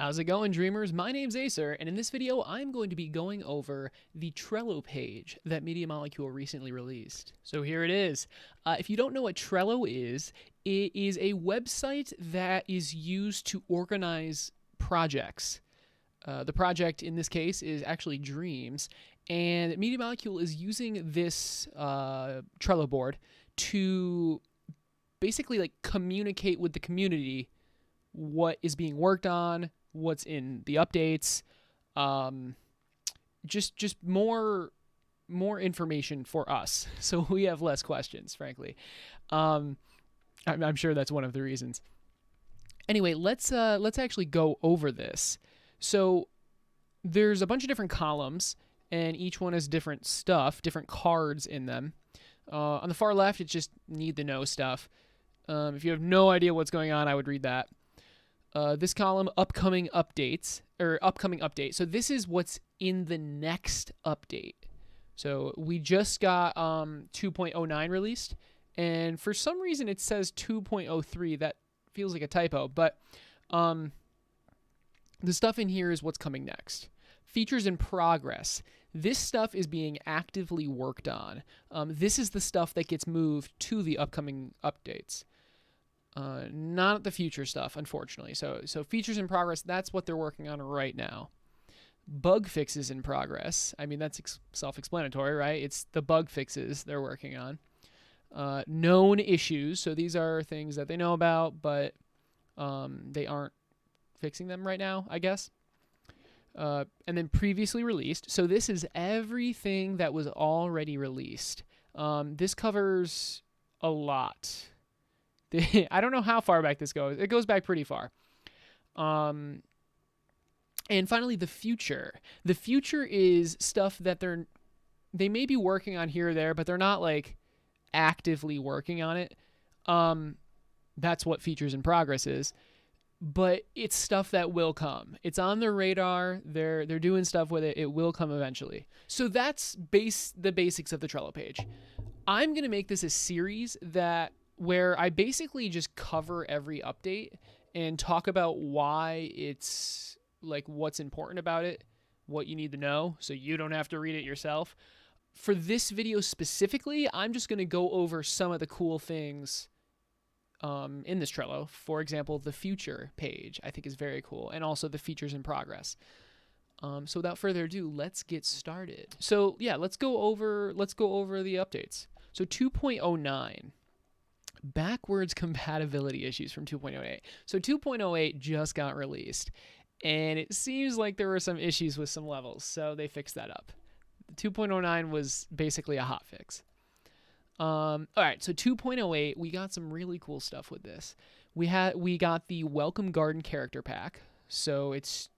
How's it going, dreamers? My name's Acer, and in this video, I'm going to be going over the Trello page that Media Molecule recently released. So here it is. If you don't know what Trello is, it is a website that is used to organize projects. The project in this case is actually Dreams, and Media Molecule is using this Trello board to basically like communicate with the community what is being worked on, what's in the updates, just more information for us, so we have less questions, frankly. I'm sure that's one of the reasons. Anyway, let's actually go over this. So there's a bunch of different columns, and each one has different stuff, different cards in them. On the far left, it's just need to know stuff. If you have no idea what's going on, I would read that. This column, upcoming updates, or upcoming update. So this is what's in the next update. So we just got 2.09 released, and for some reason it says 2.03. That feels like a typo, but the stuff in here is what's coming next. Features in progress. This stuff is being actively worked on. This is the stuff that gets moved to the upcoming updates. Not the future stuff, unfortunately. So features in progress, that's what they're working on right now. Bug fixes in progress. I mean, that's self-explanatory, right? It's the bug fixes they're working on. Known issues. So these are things that they know about, but they aren't fixing them right now, I guess. And then previously released. So this is everything that was already released. This covers a lot. I don't know how far back this goes. It goes back pretty far. And finally, the future. The future is stuff that they may be working on here or there, but they're not like actively working on it. That's what features in progress is. But it's stuff that will come. It's on their radar. They're doing stuff with it. It will come eventually. So that's the basics of the Trello page. I'm going to make this a series where I basically just cover every update and talk about why it's like what's important about it, what you need to know, so you don't have to read it yourself. For this video specifically, I'm just going to go over some of the cool things in this Trello. For example, the future page I think is very cool, and also the features in progress. So without further ado, let's get started. So yeah, let's go over the updates. So 2.09. Backwards compatibility issues from 2.08. So 2.08 just got released, and it seems like there were some issues with some levels, so they fixed that up. 2.09 was basically a hot fix. All right, so 2.08, we got some really cool stuff with this. We got the Welcome Garden character pack, so it's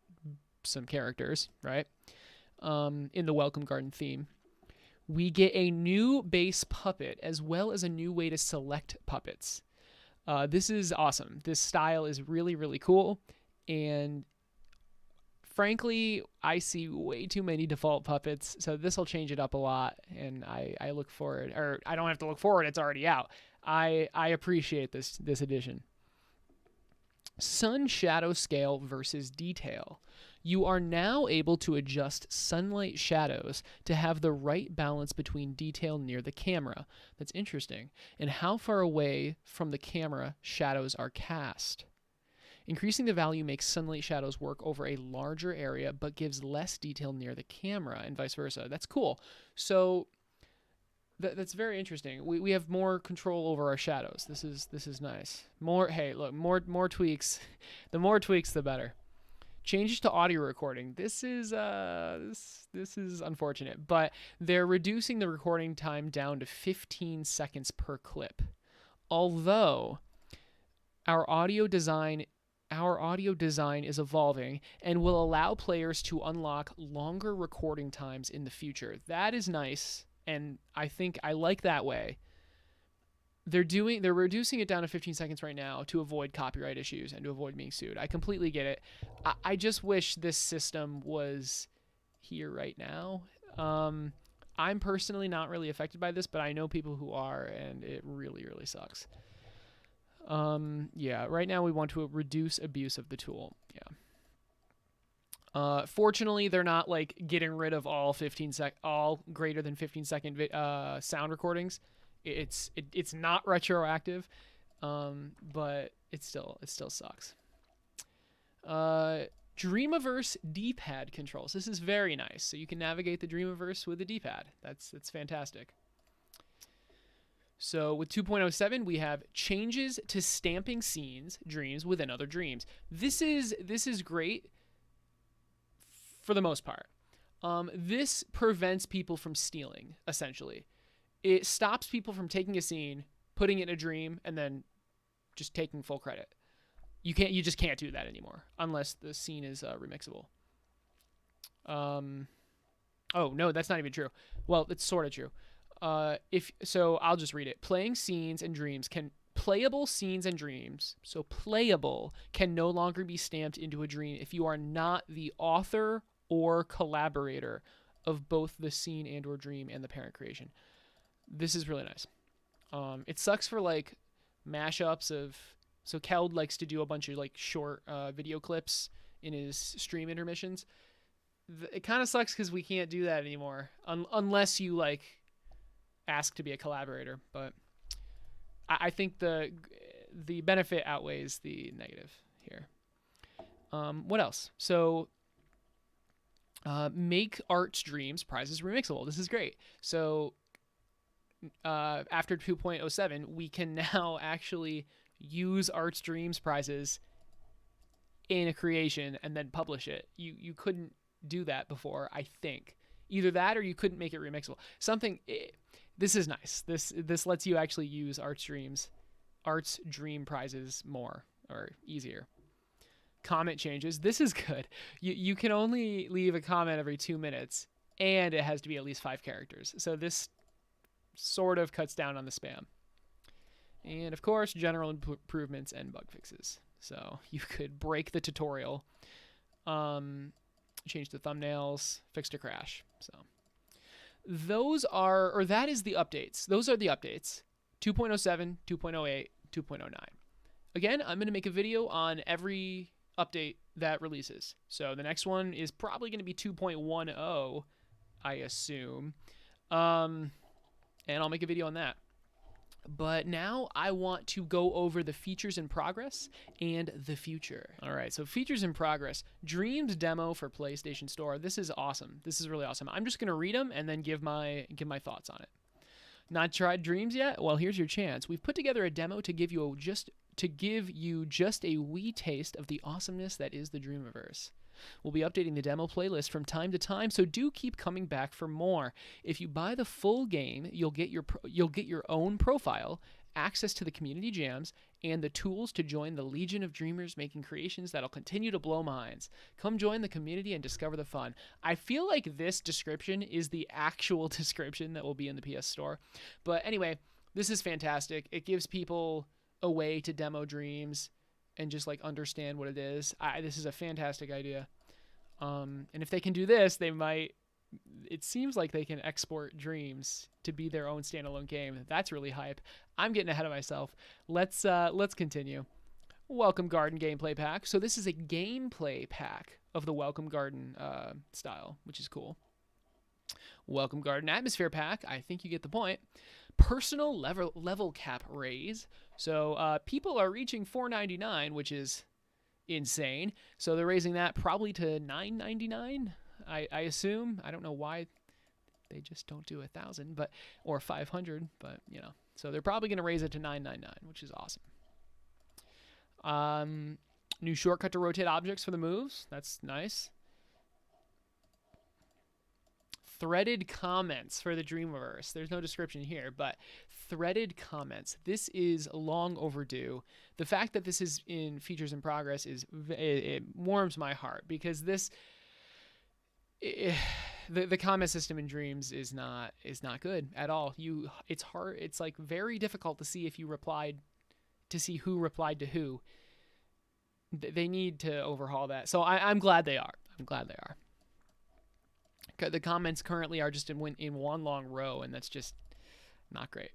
some characters, right? In the Welcome Garden theme. We get a new base puppet as well as a new way to select puppets. This is awesome. This style is really, really cool. And frankly, I see way too many default puppets, so this will change it up a lot. And I look forward, or I don't have to look forward, it's already out. I appreciate this addition. Sun shadow scale versus detail. You are now able to adjust sunlight shadows to have the right balance between detail near the camera. That's interesting. And how far away from the camera shadows are cast. Increasing the value makes sunlight shadows work over a larger area but gives less detail near the camera, and vice versa. That's cool. So that's very interesting. We have more control over our shadows. This is nice. More tweaks. The more tweaks, the better. Changes to audio recording. This is unfortunate, but they're reducing the recording time down to 15 seconds per clip. Although our audio design is evolving and will allow players to unlock longer recording times in the future. That is nice, and I think I like that way. They're reducing it down to 15 seconds right now to avoid copyright issues and to avoid being sued. I completely get it. I just wish this system was here right now. I'm personally not really affected by this, but I know people who are, and it really, really sucks. Yeah, right now we want to reduce abuse of the tool. Yeah. Fortunately, they're not like getting rid of all all greater than 15-second sound recordings. It's not retroactive, but it still sucks. Dreamiverse D-pad controls. This is very nice. So you can navigate the Dreamiverse with the D-pad. That's fantastic. So with 2.07, we have changes to stamping scenes, dreams within other dreams. This is great for the most part. This prevents people from stealing, essentially. It stops people from taking a scene, putting it in a dream, and then just taking full credit. You just can't do that anymore unless the scene is remixable. Oh no, that's not even true. Well, it's sort of true. I'll just read it. Playable scenes and dreams, so playable can no longer be stamped into a dream if you are not the author or collaborator of both the scene and or dream and the parent creation. This is really nice. It sucks for like mashups of. So Keld likes to do a bunch of like short video clips in his stream intermissions. It kind of sucks because we can't do that anymore unless you like ask to be a collaborator. But I think the benefit outweighs the negative here. What else? So make arts dreams prizes remixable. This is great. So after 2.07, we can now actually use arts dreams prizes in a creation and then publish it. You couldn't do that before, I think. Either that or you couldn't make it remixable. This is nice. This lets you actually use arts dream prizes more or easier. Comment changes. This is good. You can only leave a comment every 2 minutes, and it has to be at least 5 characters. So this sort of cuts down on the spam. And of course, general improvements and bug fixes. So you could break the tutorial, change the thumbnails, fix a crash. So that is the updates. Those are the updates. 2.07, 2.08, 2.09. Again, I'm going to make a video on every update that releases. So the next one is probably going to be 2.10, I assume. And I'll make a video on that. But now I want to go over the features in progress and the future. All right, so features in progress. Dreams demo for PlayStation Store. This is awesome. This is really awesome. I'm just going to read them and then give my thoughts on it. Not tried Dreams yet? Well, here's your chance. We've put together a demo to give you just a wee taste of the awesomeness that is the Dreamiverse. We'll be updating the demo playlist from time to time, so do keep coming back for more. If you buy the full game, you'll get your own profile, access to the community jams, and the tools to join the legion of dreamers making creations that'll continue to blow minds. Come join the community and discover the fun. I feel like this description is the actual description that will be in the PS Store. But anyway, this is fantastic. It gives people a way to demo dreams and just like understand what it is. This is a fantastic idea. And if they can do this, it seems like they can export Dreams to be their own standalone game. That's really hype. I'm getting ahead of myself. Let's continue. Welcome Garden gameplay pack. So this is a gameplay pack of the Welcome Garden style, which is cool. Welcome Garden atmosphere pack. I think you get the point. Personal level cap raise. So people are reaching $4.99, which is insane. So they're raising that probably to $9.99. I assume. I don't know why they just don't do 1,000, or 500, but you know. So they're probably going to raise it to $9.99, which is awesome. New shortcut to rotate objects for the moves. That's nice. Threaded comments for the Dreamiverse. There's no description here, but threaded comments. This is long overdue. The fact that this is in features in progress it warms my heart, because the comment system in Dreams is not good at all. It's hard. It's like very difficult to see who replied to who. They need to overhaul that. So I'm glad they are. The comments currently are just in one long row, and that's just not great.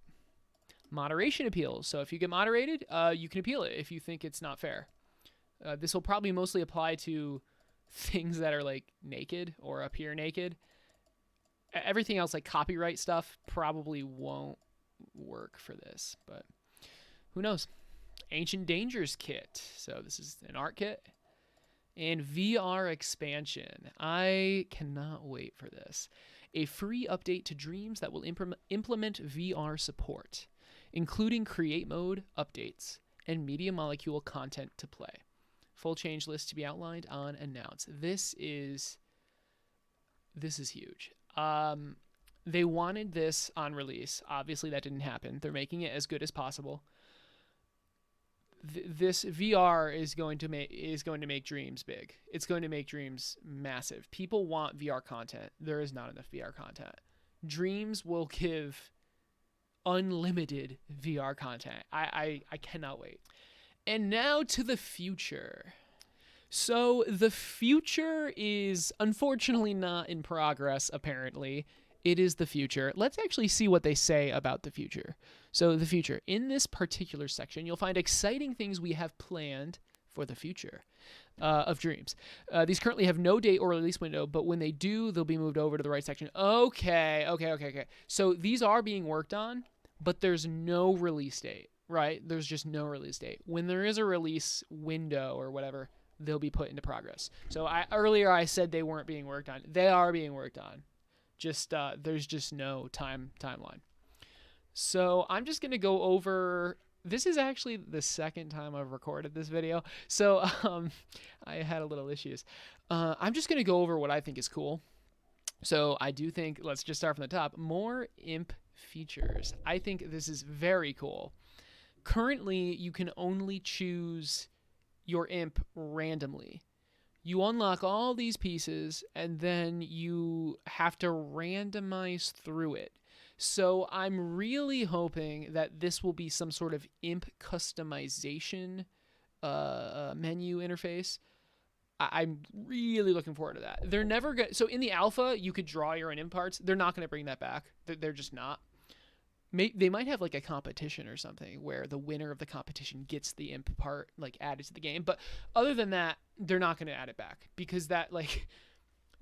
Moderation appeals. So if you get moderated, you can appeal it if you think it's not fair. This will probably mostly apply to things that are like naked or appear naked. Everything else, like copyright stuff, probably won't work for this, but who knows? Ancient Dangers kit. So this is an art kit. And VR expansion. I cannot wait for this. A free update to Dreams that will implement VR support, including create mode updates and media molecule content to play. Full change list to be outlined on announce. This is huge. They wanted this on release. Obviously, that didn't happen. They're making it as good as possible. This VR is going to make Dreams big. It's going to make Dreams massive. People want VR content. There is not enough VR content. Dreams will give unlimited VR content. I cannot wait. And now to the future. So the future is unfortunately not in progress, apparently. It is the future. Let's actually see what they say about the future. So the future. In this particular section, you'll find exciting things we have planned for the future of Dreams. These currently have no date or release window, but when they do, they'll be moved over to the right section. Okay. So these are being worked on, but there's no release date, right? There's just no release date. When there is a release window or whatever, they'll be put into progress. So earlier I said they weren't being worked on. They are being worked on. Just there's just no timeline. So I'm just gonna go over. This is actually the second time I've recorded this video, so I had a little issues. I'm just gonna go over what I think is cool. So I do think, let's just start from the top. More imp features. I think this is very cool. Currently, you can only choose your imp randomly. You unlock all these pieces, and then you have to randomize through it. So I'm really hoping that this will be some sort of imp customization menu interface. I'm really looking forward to that. They're never going to... So in the alpha, you could draw your own imp parts. They're not going to bring that back. They're just not. They might have like a competition or something where the winner of the competition gets the imp part like added to the game. But other than that, they're not going to add it back because that like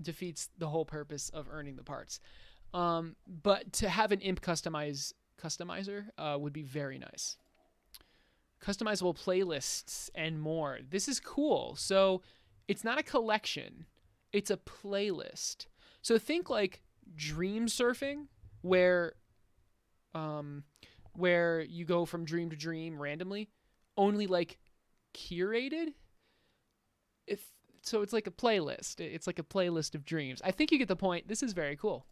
defeats the whole purpose of earning the parts. But to have an imp customizer would be very nice. Customizable playlists and more. This is cool. So it's not a collection. It's a playlist. So think like dream surfing where you go from dream to dream randomly, only like curated. So it's like a playlist. It's like a playlist of dreams. I think you get the point. This is very cool.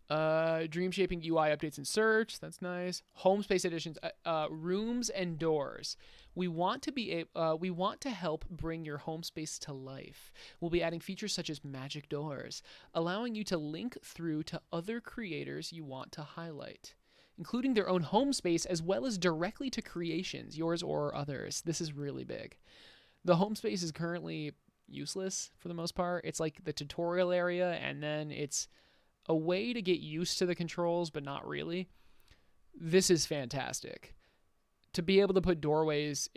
Dream shaping UI updates and search. That's nice. Home space additions. Rooms and doors. We want to help bring your home space to life. We'll be adding features such as magic doors, allowing you to link through to other creators you want to highlight, including their own home space as well as directly to creations, yours or others. This is really big. The home space is currently useless for the most part. It's like the tutorial area, and then it's a way to get used to the controls, but not really. This is fantastic. To be able to put doorways,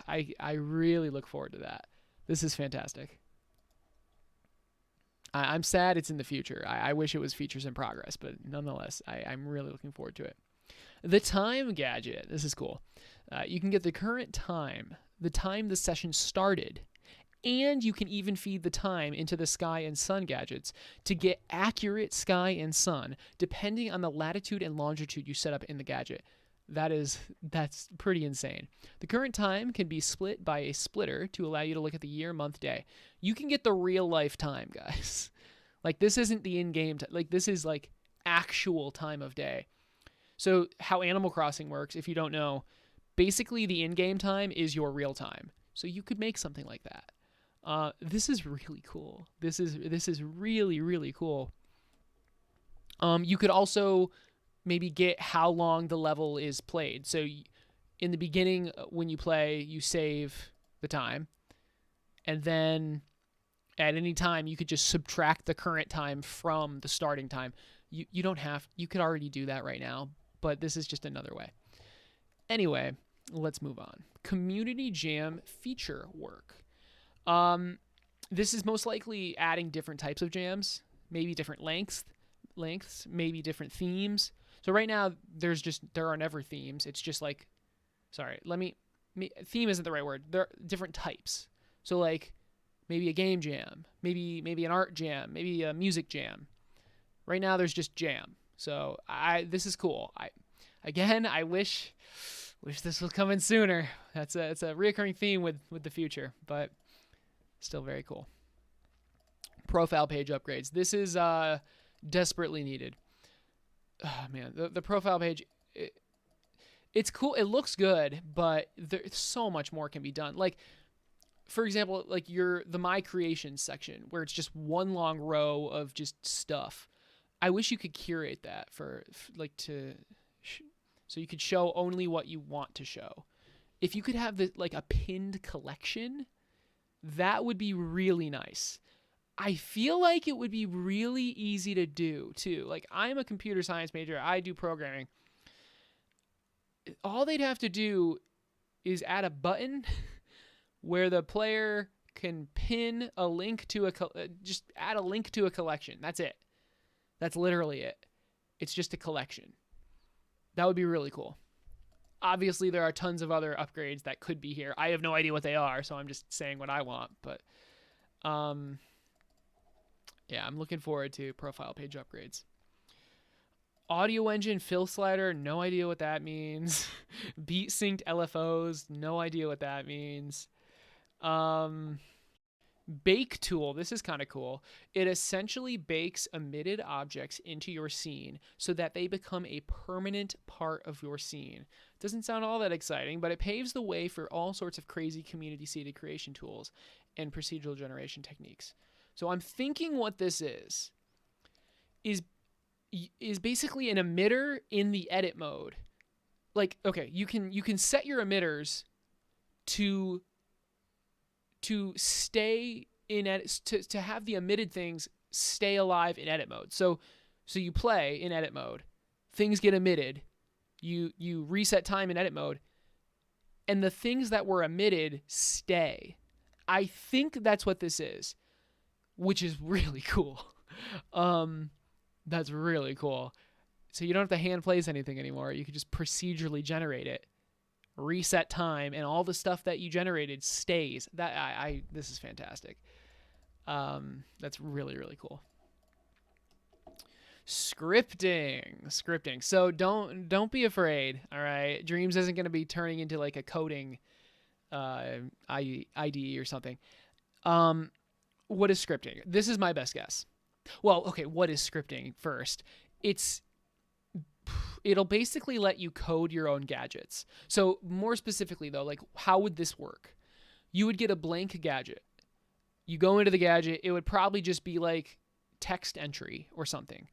I really look forward to that. This is fantastic. I'm sad it's in the future. I wish it was features in progress, but nonetheless, I'm really looking forward to it. The time gadget. This is cool. You can get the current time, the time the session started, and you can even feed the time into the sky and sun gadgets to get accurate sky and sun, depending on the latitude and longitude you set up in the gadget. That's pretty insane. The current time can be split by a splitter to allow you to look at the year, month, day. You can get the real life time, guys. Like, this isn't the in-game time. Like, this is like actual time of day. So how Animal Crossing works, if you don't know, basically the in-game time is your real time. So you could make something like that. This is really cool. This is really, really cool. You could also maybe get how long the level is played. So in the beginning, when you play, you save the time. And then at any time, you could just subtract the current time from the starting time. You don't have... You could already do that right now, but this is just another way. Anyway, let's move on. Community Jam feature work. Um, this is most likely adding different types of jams, maybe different lengths, maybe different themes. So right now there are never themes. It's just like, sorry, theme isn't the right word. There are different types. So like maybe a game jam, maybe an art jam, maybe a music jam. Right now there's just jam. So this is cool. I wish this was coming sooner. It's a reoccurring theme with the future, but still very cool. Profile page upgrades. This is desperately needed. Oh, man, the profile page, it's cool. It looks good, but there's so much more can be done. Like, for example, like the My Creations section where it's just one long row of just stuff. I wish you could curate that for like so you could show only what you want to show. If you could have like a pinned collection, that would be really nice. I feel like it would be really easy to do too. Like, I'm a computer science major. I do programming. All they'd have to do is add a button where the player can pin a link to just add a link to a collection. That's it. That's literally it. It's just a collection. That would be really cool. Obviously, there are tons of other upgrades that could be here. I have no idea what they are, so I'm just saying what I want. But, yeah, I'm looking forward to profile page upgrades. Audio engine fill slider, no idea what that means. Beat synced LFOs, no idea what that means. Bake tool, this is kind of cool. It essentially bakes emitted objects into your scene so that they become a permanent part of your scene. Doesn't sound all that exciting, but it paves the way for all sorts of crazy community-seeded creation tools and procedural generation techniques. So I'm thinking what this is basically an emitter in the edit mode. Like, okay, you can set your emitters to stay in edit, to have the emitted things stay alive in edit mode. So you play in edit mode, things get emitted, you reset time in edit mode, and the things that were emitted stay. I think that's what this is, which is really cool. That's really cool. So you don't have to hand place anything anymore. You can just procedurally generate it, reset time, and all the stuff that you generated stays. This is fantastic. That's really, really cool. Scripting. So don't be afraid. All right, Dreams isn't going to be turning into like a coding IDE or something. What is scripting? This is my best guess. Well, okay, what is scripting first? It'll basically let you code your own gadgets. So more specifically though, like how would this work? You would get a blank gadget. You go into the gadget, it would probably just be like text entry or something.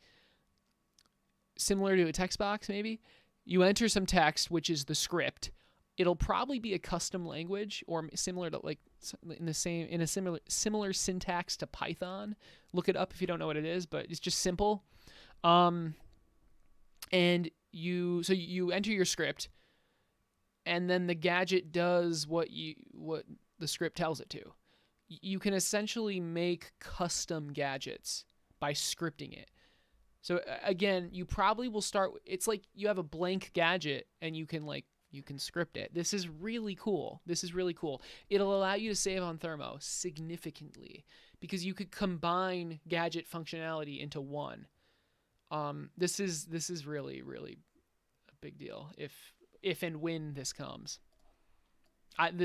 Similar to a text box maybe. You enter some text, which is the script. It'll probably be a custom language or similar to like in a similar syntax to Python. Look it up if you don't know what it is, but it's just simple. And you enter your script, and then the gadget does what the script tells it to. You can essentially make custom gadgets by scripting it. So again, you probably will start. It's like you have a blank gadget, and you can script it. This is really cool. It'll allow you to save on thermo significantly because you could combine gadget functionality into one. This is really, really a big deal if and when this comes. I'm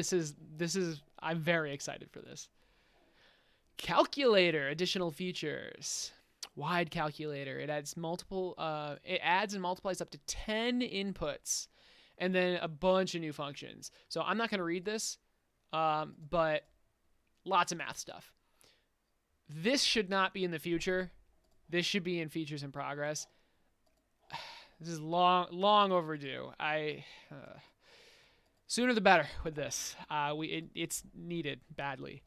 very excited for this. Calculator, additional features. Wide calculator. It adds and multiplies up to 10 inputs. And then a bunch of new functions. So I'm not going to read this, but lots of math stuff. This should not be in the future. This should be in features in progress. This is long overdue. Sooner the better with this. It's needed badly.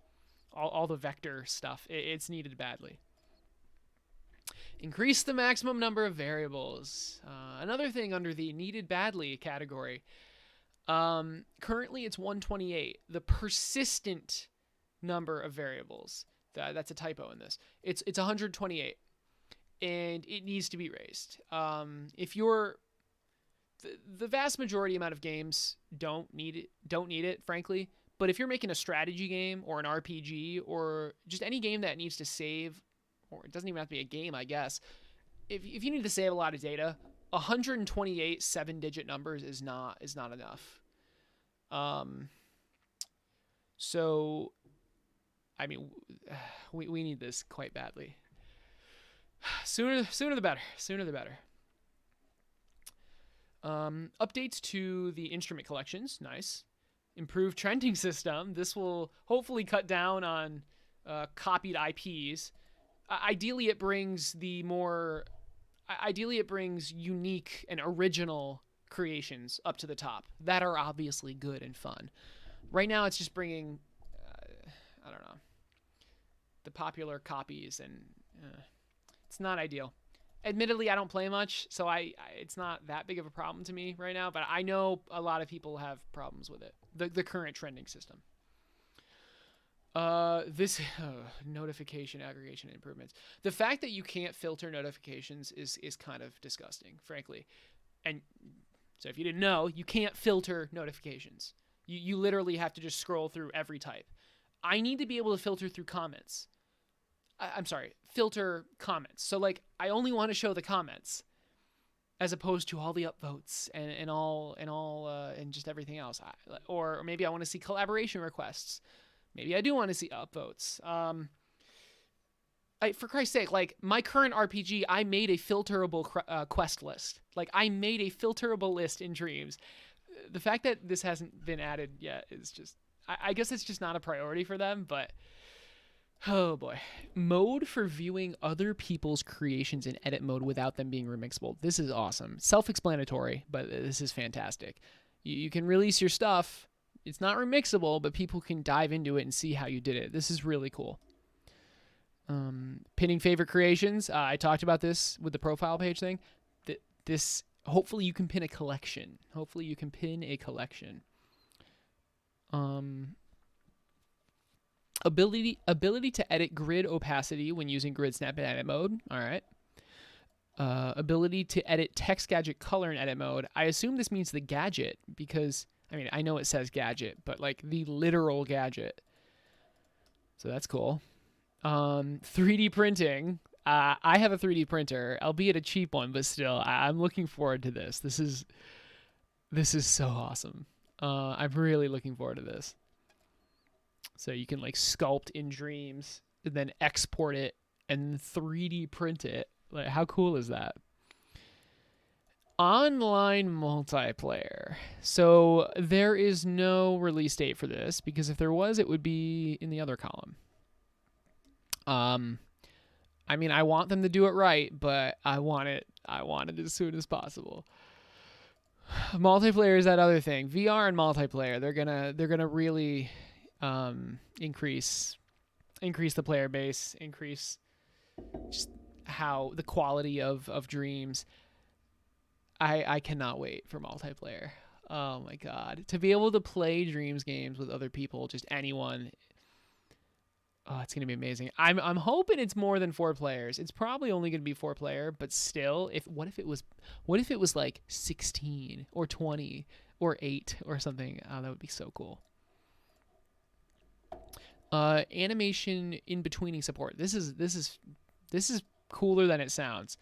All the vector stuff, it's needed badly. Increase the maximum number of variables. Another thing under the needed badly category. Currently it's 128. The persistent number of variables. That's a typo in this. It's 128, and it needs to be raised. If you're the vast majority amount of games don't need it, frankly. But if you're making a strategy game or an RPG or just any game that needs to save, or it doesn't even have to be a game, I guess. If you need to save a lot of data, 128 7-digit numbers is not enough. So, I mean, we need this quite badly. Sooner the better. Sooner the better. Updates to the instrument collections. Nice. Improved trending system. This will hopefully cut down on copied IPs. Ideally, it brings unique and original creations up to the top that are obviously good and fun. Right now, it's just bringing, I don't know, the popular copies, and it's not ideal. Admittedly, I don't play much, so it's not that big of a problem to me right now, but I know a lot of people have problems with it, the current trending system. This notification aggregation improvements. The fact that you can't filter notifications is kind of disgusting, frankly. And so if you didn't know, you can't filter notifications. You literally have to just scroll through every type. I need to be able to filter through comments. I'm sorry, filter comments. So like, I only want to show the comments as opposed to all the upvotes and just everything else. Or maybe I want to see collaboration requests. Maybe I do want to see upvotes. For Christ's sake, like my current RPG, I made a filterable quest list. Like I made a filterable list in Dreams. The fact that this hasn't been added yet is just, I guess it's just not a priority for them, but oh boy. Mode for viewing other people's creations in edit mode without them being remixable. This is awesome. Self-explanatory, but this is fantastic. You can release your stuff. It's not remixable, but people can dive into it and see how you did it. This is really cool. Pinning favorite creations. I talked about this with the profile page thing. This, hopefully you can pin a collection. Ability to edit grid opacity when using grid snap in edit mode. All right. Ability to edit text gadget color in edit mode. I assume this means the gadget because, I mean, I know it says gadget, but like the literal gadget. So that's cool. 3D printing. I have a 3D printer, albeit a cheap one, but still, I'm looking forward to this. This is so awesome. I'm really looking forward to this. So you can like sculpt in Dreams and then export it and 3D print it. Like, how cool is that? Online multiplayer. So there is no release date for this because if there was, it would be in the other column. I mean, I want them to do it right, but I want it as soon as possible. Multiplayer is that other thing. VR and multiplayer, they're gonna really increase the player base, increase just how the quality of Dreams. I cannot wait for multiplayer. Oh my god, to be able to play Dreams games with other people, just anyone. Oh, it's gonna be amazing. I'm hoping it's more than 4 players. It's probably only gonna be 4 player, but still, what if it was like 16 or 20 or 8 or something? Oh, that would be so cool. Animation in betweening support. This is cooler than it sounds.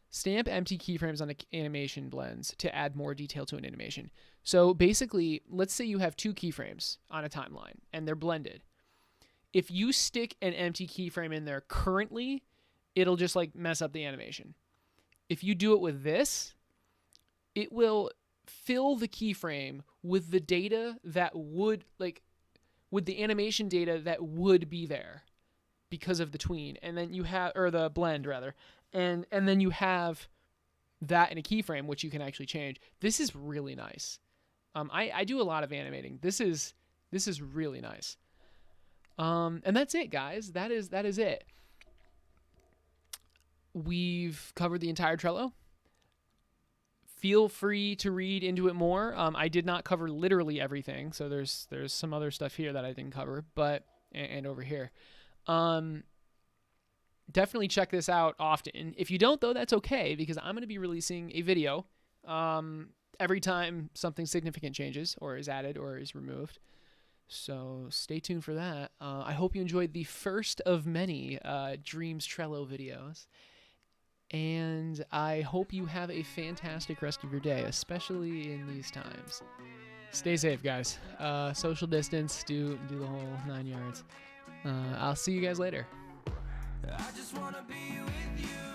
Stamp empty keyframes on animation blends to add more detail to an animation. So basically, let's say you have 2 keyframes on a timeline and they're blended. If you stick an empty keyframe in there currently, it'll just like mess up the animation. If you do it with this, it will fill the keyframe with the data that would with the animation data that would be there because of the tween. And then you have, or the blend rather. And then you have that in a keyframe, which you can actually change. This is really nice. I do a lot of animating. This is really nice. And that's it, guys. That is it. We've covered the entire Trello. Feel free to read into it more. I did not cover literally everything, so there's some other stuff here that I didn't cover, but and over here. Definitely check this out often. If you don't, though, that's okay, because I'm going to be releasing a video every time something significant changes or is added or is removed. So stay tuned for that. I hope you enjoyed the first of many Dreams Trello videos. And I hope you have a fantastic rest of your day, especially in these times. Stay safe, guys. Social distance, do the whole 9 yards. I'll see you guys later. I just wanna be with you.